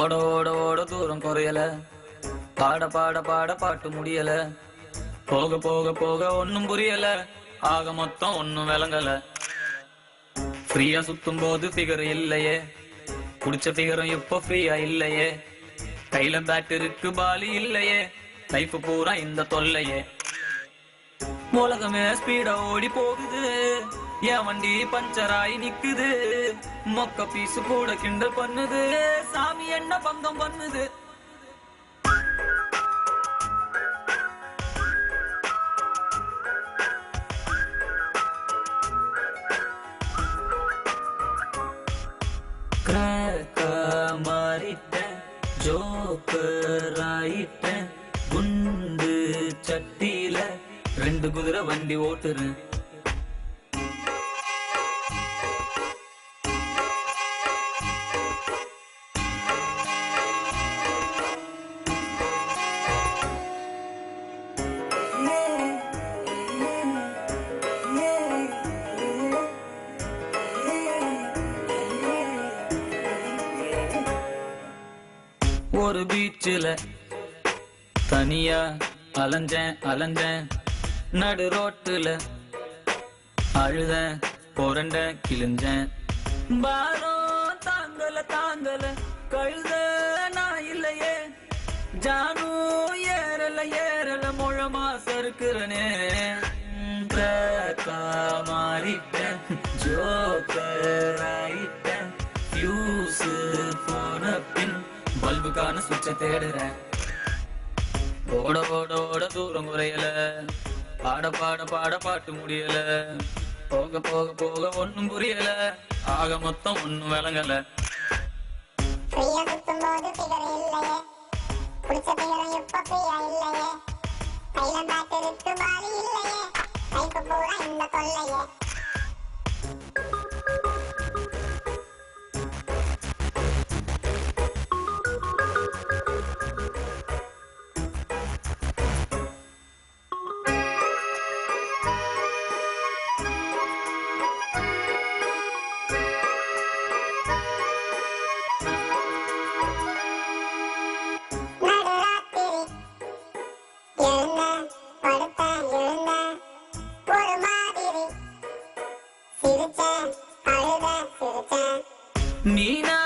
ஓட ஓட ஓட தூரம் குறையல, பாட பாட பாட பாட்டு முடியல, போக போக போக ஒன்னும் புரியல, ஆக மொத்தம் ஒன்னும் விளங்கல. ஃப்ரீயா சுத்தும் போது ஃபிகர் இல்லையே, குடிச்ச ஃபிகரும் இப்போ ஃப்ரீயா இல்லையே, கையில பேட் இருக்கு பாலி இல்லையே, லைஃப் பூரா இந்த தொல்லையே. உலகமே ஸ்பீடா ஓடி போகுது, என் வண்டி பஞ்சர் ஆகி நிக்குது, மொக்க பீசு கூட கிண்டல் பண்ணுது, சாமி என்ன பங்கம் பண்ணுது. மாறிட்டேன், ஜோக்கர் ஆயிட்டேன், குண்டு சட்டியில 2 குதிரை வண்டி ஓட்டுறேன். ஒரு பீச்சில தனியா அலைஞ்சேன் அலைஞ்சேன், நடு ரோட்டுல அழுதேன் புரண்டேன் கிழிஞ்சேன், பாரம் தாங்கல தாங்கல கழுத நான் இல்லையே, ஜானு ஏறல ஏறல முழமா சறுக்குறனே. மாறிட்டேன், ஜோக்கர் ஆயிட்டேன், ஃபியூஸ் போன பின் பல்புக்கான சுவிட்ச தேடுறேன். ஓட ஓட ஓட தூரம் குறையல, பாட பாட பாட பாட்டு முடியல, போக போக போக ஒன்னும் புரியல, ஆக மொத்தம் ஒன்னும் விளங்கல. ஃப்ரீயா சுத்தும் போது ஃபிகர் இல்லையே, குடிச்ச ஃபிகரும் இப்ப ஃப்ரீயா இல்லையே, கையில பேட் இருக்கு பாலி இல்லையே, லைஃப் பூரா இந்த தொல்லையே. நீனா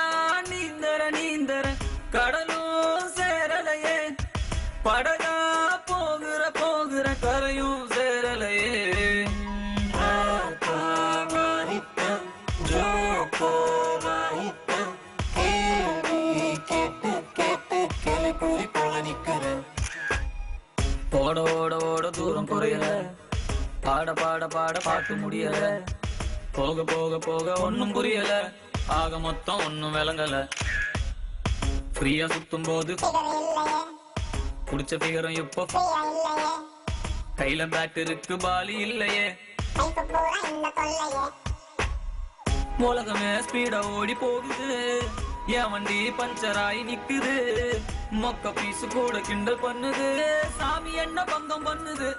நீந்தர நீந்தர கடலும் சேரலையே, படகா போகிற போகிற கரையும் சேரலையே. மாறிட்டேன், ஜோக்கர் ஆயிட்டேன், கேள்வி கேட்டு கேட்டு கேள்விக்குறி போல நிக்கிறேன். ஓட ஓட ஓட தூரம் குறையல, பாட பாட பாட பாட்டு முடியல, போக போக போக ஒன்னும் புரியல, ஆக மொத்தம் ஒன்னும் விளங்கல. ஃப்ரீயா சுத்தும் போது குடிச்ச ஃபிகரும் இப்போ கையில பேட் இருக்கு பாலி இல்லையே, உலகமே ஸ்பீடா ஓடி போகுது, என் வண்டி பஞ்சர் ஆகி நிக்குது, மொக்க பீசு கூட கிண்டல் பண்ணுது, சாமி என்ன பங்கம் பண்ணுது.